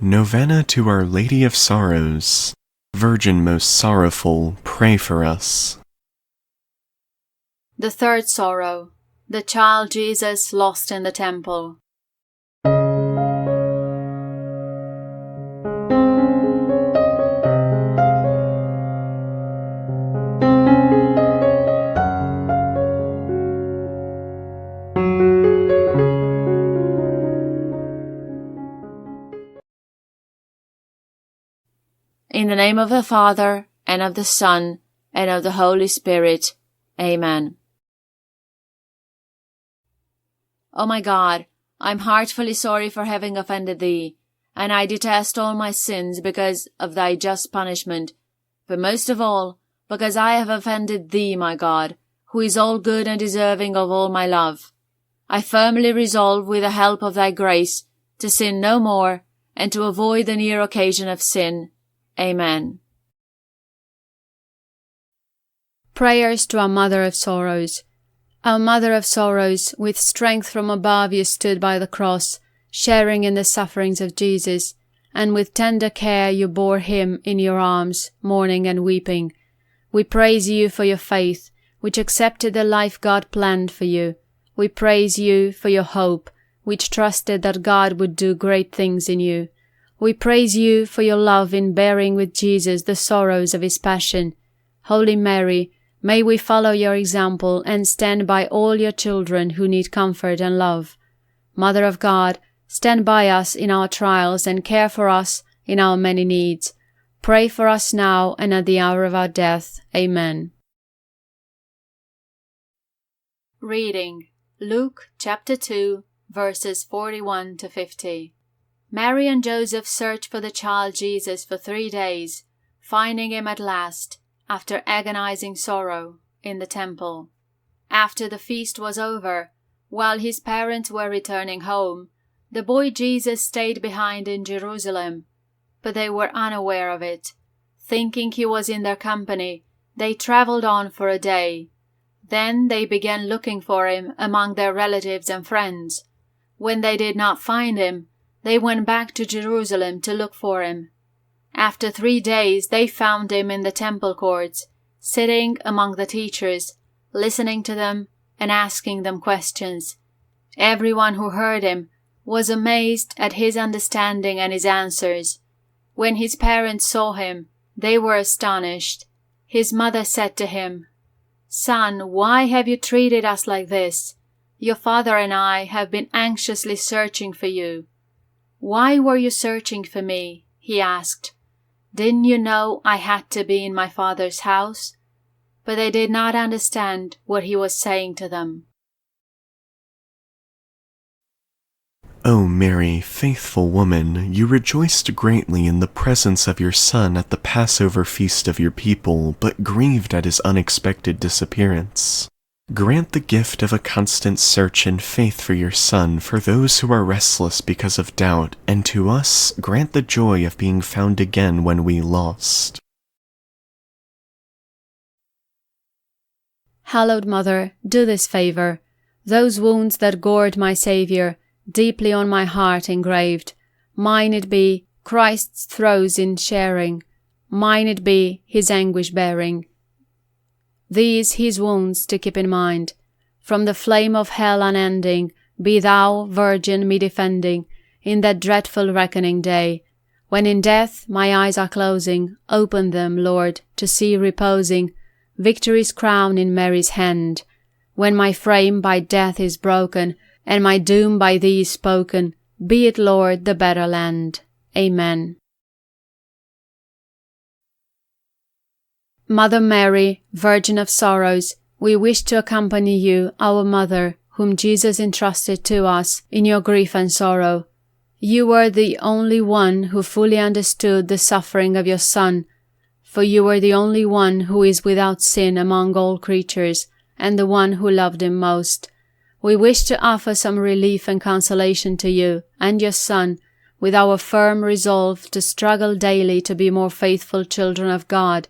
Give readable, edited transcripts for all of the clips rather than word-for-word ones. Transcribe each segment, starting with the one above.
Novena to Our Lady of Sorrows. Virgin most sorrowful, pray for us. The third sorrow, the child Jesus lost in the temple. In the name of the Father, and of the Son, and of the Holy Spirit. Amen. O my God, I am heartfully sorry for having offended Thee, and I detest all my sins because of Thy just punishment, but most of all, because I have offended Thee, my God, who is all good and deserving of all my love. I firmly resolve, with the help of Thy grace, to sin no more, and to avoid the near occasion of sin. Amen. Prayers to our Mother of Sorrows. Our Mother of Sorrows, with strength from above you stood by the cross, sharing in the sufferings of Jesus, and with tender care you bore him in your arms, mourning and weeping. We praise you for your faith, which accepted the life God planned for you. We praise you for your hope, which trusted that God would do great things in you. We praise you for your love in bearing with Jesus the sorrows of his passion. Holy Mary, may we follow your example and stand by all your children who need comfort and love. Mother of God, stand by us in our trials and care for us in our many needs. Pray for us now and at the hour of our death. Amen. Reading Luke chapter 2, verses 41 to 50. Mary and Joseph searched for the child Jesus for 3 days, finding him at last, after agonizing sorrow, in the temple. After the feast was over, while his parents were returning home, the boy Jesus stayed behind in Jerusalem, but they were unaware of it. Thinking he was in their company, they traveled on for a day. Then they began looking for him among their relatives and friends. When they did not find him, they went back to Jerusalem to look for him. After 3 days they found him in the temple courts, sitting among the teachers, listening to them and asking them questions. Everyone who heard him was amazed at his understanding and his answers. When his parents saw him, they were astonished. His mother said to him, "Son, why have you treated us like this? Your father and I have been anxiously searching for you." "Why were you searching for me?" he asked. "Didn't you know I had to be in my Father's house?" But they did not understand what he was saying to them. O Mary, faithful woman, you rejoiced greatly in the presence of your Son at the Passover feast of your people, but grieved at his unexpected disappearance. Grant the gift of a constant search and faith for your Son for those who are restless because of doubt, and to us grant the joy of being found again when we lost. Hallowed Mother, do this favor. Those wounds that gored my Saviour, deeply on my heart engraved, mine it be, Christ's throes in sharing, mine it be, his anguish bearing. These his wounds to keep in mind. From the flame of hell unending, be thou, Virgin, me defending, in that dreadful reckoning day. When in death my eyes are closing, open them, Lord, to see reposing victory's crown in Mary's hand. When my frame by death is broken, and my doom by thee is spoken, be it, Lord, the better land. Amen. Mother Mary, Virgin of Sorrows, we wish to accompany you, our Mother, whom Jesus entrusted to us in your grief and sorrow. You were the only one who fully understood the suffering of your Son, for you were the only one who is without sin among all creatures, and the one who loved him most. We wish to offer some relief and consolation to you and your Son, with our firm resolve to struggle daily to be more faithful children of God,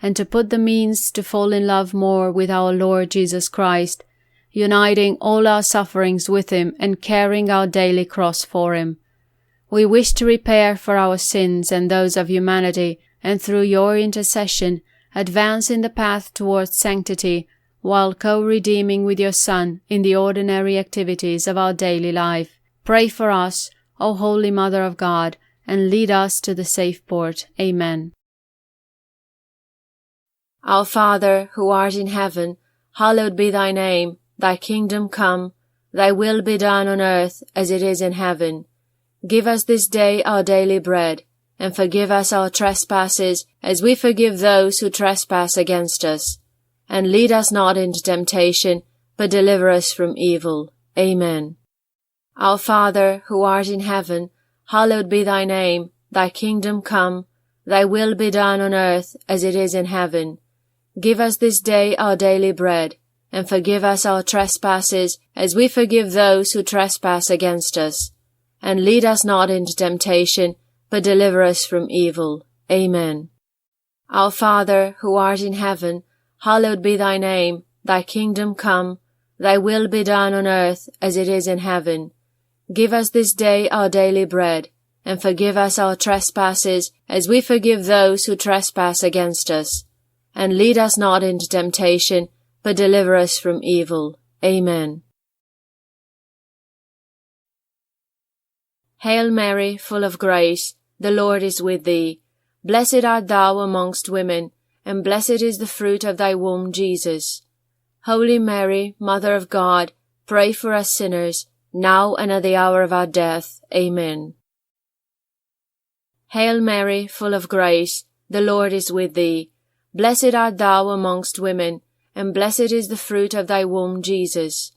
and to put the means to fall in love more with our Lord Jesus Christ, uniting all our sufferings with him and carrying our daily cross for him. We wish to repair for our sins and those of humanity, and through your intercession, advance in the path towards sanctity, while co-redeeming with your Son in the ordinary activities of our daily life. Pray for us, O Holy Mother of God, and lead us to the safe port. Amen. Our Father, who art in heaven, hallowed be thy name. Thy kingdom come, thy will be done on earth as it is in heaven. Give us this day our daily bread, and forgive us our trespasses as we forgive those who trespass against us. And lead us not into temptation, but deliver us from evil. Amen. Our Father, who art in heaven, hallowed be thy name. Thy kingdom come, thy will be done on earth as it is in heaven. Give us this day our daily bread, and forgive us our trespasses as we forgive those who trespass against us. And lead us not into temptation, but deliver us from evil. Amen. Our Father, who art in heaven, hallowed be thy name. Thy kingdom come, thy will be done on earth as it is in heaven. Give us this day our daily bread, and forgive us our trespasses as we forgive those who trespass against us. And lead us not into temptation, but deliver us from evil. Amen. Hail Mary, full of grace, the Lord is with thee. Blessed art thou amongst women, and blessed is the fruit of thy womb, Jesus. Holy Mary, Mother of God, pray for us sinners, now and at the hour of our death. Amen. Hail Mary, full of grace, the Lord is with thee. Blessed art thou amongst women, and blessed is the fruit of thy womb, Jesus.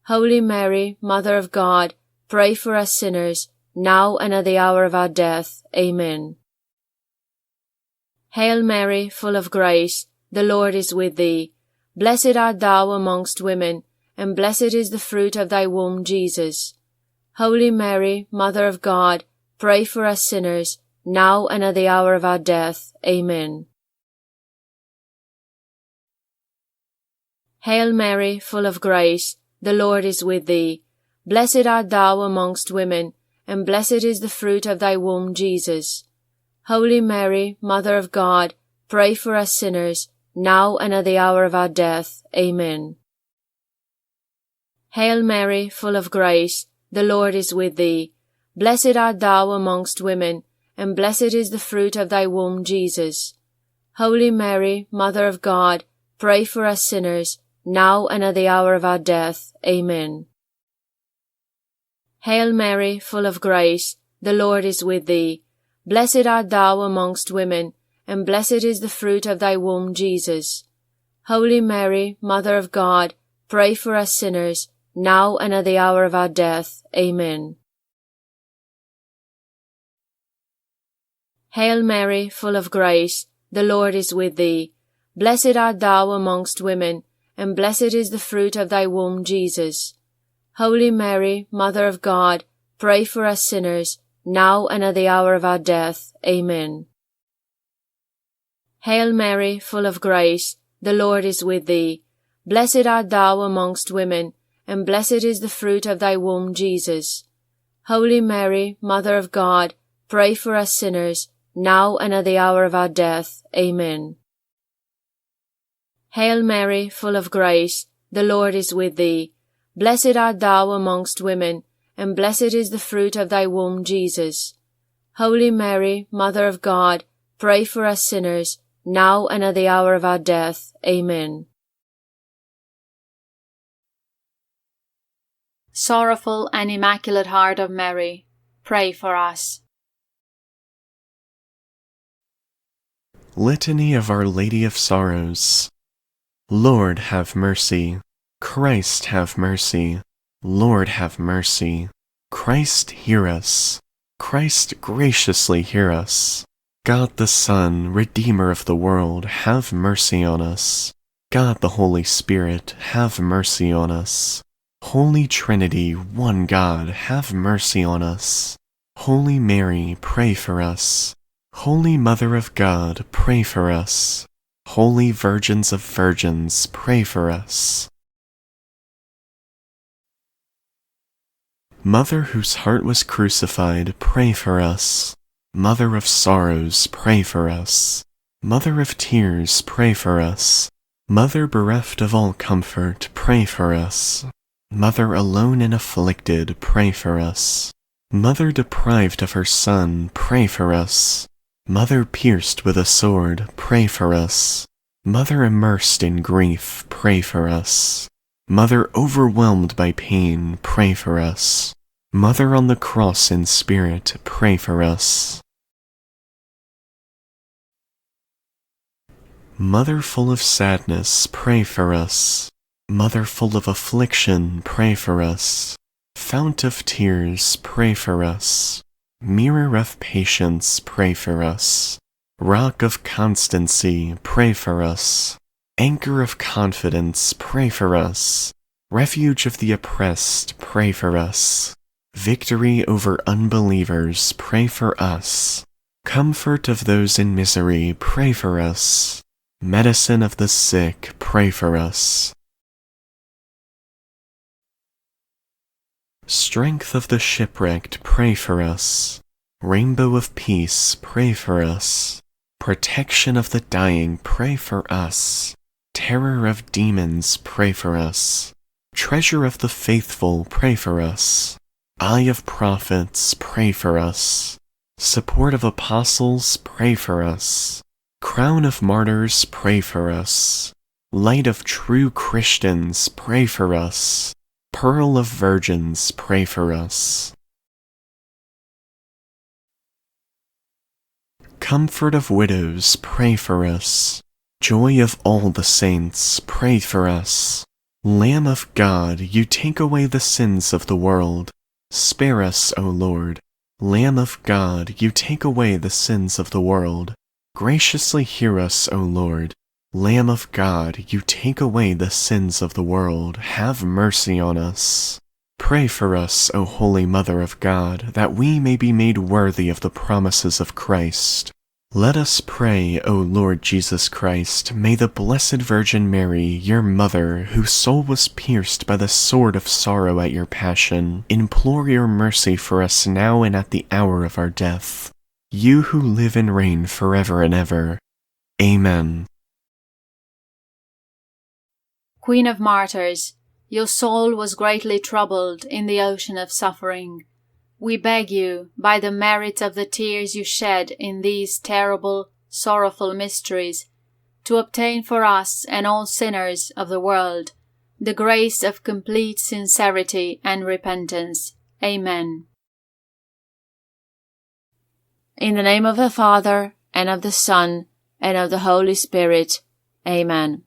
Holy Mary, Mother of God, pray for us sinners, now and at the hour of our death. Amen. Hail Mary, full of grace, the Lord is with thee. Blessed art thou amongst women, and blessed is the fruit of thy womb, Jesus. Holy Mary, Mother of God, pray for us sinners, now and at the hour of our death. Amen. Hail Mary, full of grace, the Lord is with thee. Blessed art thou amongst women, and blessed is the fruit of thy womb, Jesus. Holy Mary, Mother of God, pray for us sinners, now and at the hour of our death. Amen. Hail Mary, full of grace, the Lord is with thee. Blessed art thou amongst women, and blessed is the fruit of thy womb, Jesus. Holy Mary, Mother of God, pray for us sinners, now and at the hour of our death. Amen. Hail Mary, full of grace, the Lord is with thee. Blessed art thou amongst women, and blessed is the fruit of thy womb, Jesus. Holy Mary, Mother of God, pray for us sinners, now and at the hour of our death. Amen. Hail Mary, full of grace, the Lord is with thee. Blessed art thou amongst women, and blessed is the fruit of thy womb, Jesus. Holy Mary, Mother of God, pray for us sinners, now and at the hour of our death. Amen. Hail Mary, full of grace, the Lord is with thee. Blessed art thou amongst women, and blessed is the fruit of thy womb, Jesus. Holy Mary, Mother of God, pray for us sinners, now and at the hour of our death. Amen. Hail Mary, full of grace, the Lord is with thee. Blessed art thou amongst women, and blessed is the fruit of thy womb, Jesus. Holy Mary, Mother of God, pray for us sinners, now and at the hour of our death. Amen. Sorrowful and Immaculate Heart of Mary, pray for us. Litany of Our Lady of Sorrows. Lord, have mercy. Christ, have mercy. Lord, have mercy. Christ, hear us. Christ, graciously hear us. God the Son, Redeemer of the world, have mercy on us. God the Holy Spirit, have mercy on us. Holy Trinity, one God, have mercy on us. Holy Mary, pray for us. Holy Mother of God, pray for us. Holy Virgins of Virgins, pray for us. Mother whose heart was crucified, pray for us. Mother of sorrows, pray for us. Mother of tears, pray for us. Mother bereft of all comfort, pray for us. Mother alone and afflicted, pray for us. Mother deprived of her Son, pray for us. Mother pierced with a sword, pray for us. Mother immersed in grief, pray for us. Mother overwhelmed by pain, pray for us. Mother on the cross in spirit, pray for us. Mother full of sadness, pray for us. Mother full of affliction, pray for us. Fount of tears, pray for us. Mirror of patience, pray for us. Rock of constancy, pray for us. Anchor of confidence, pray for us. Refuge of the oppressed, pray for us. Victory over unbelievers, pray for us. Comfort of those in misery, pray for us. Medicine of the sick, pray for us. Strength of the shipwrecked, pray for us. Rainbow of peace, pray for us. Protection of the dying, pray for us. Terror of demons, pray for us. Treasure of the faithful, pray for us. Eye of prophets, pray for us. Support of apostles, pray for us. Crown of martyrs, pray for us. Light of true Christians, pray for us. Pearl of virgins, pray for us. Comfort of widows, pray for us. Joy of all the saints, pray for us. Lamb of God, you take away the sins of the world. Spare us, O Lord. Lamb of God, you take away the sins of the world. Graciously hear us, O Lord. Lamb of God, you take away the sins of the world. Have mercy on us. Pray for us, O Holy Mother of God, that we may be made worthy of the promises of Christ. Let us pray, O Lord Jesus Christ, may the Blessed Virgin Mary, your Mother, whose soul was pierced by the sword of sorrow at your passion, implore your mercy for us now and at the hour of our death. You who live and reign forever and ever. Amen. Queen of Martyrs, your soul was greatly troubled in the ocean of suffering. We beg you, by the merit of the tears you shed in these terrible, sorrowful mysteries, to obtain for us and all sinners of the world the grace of complete sincerity and repentance. Amen. In the name of the Father, and of the Son, and of the Holy Spirit. Amen.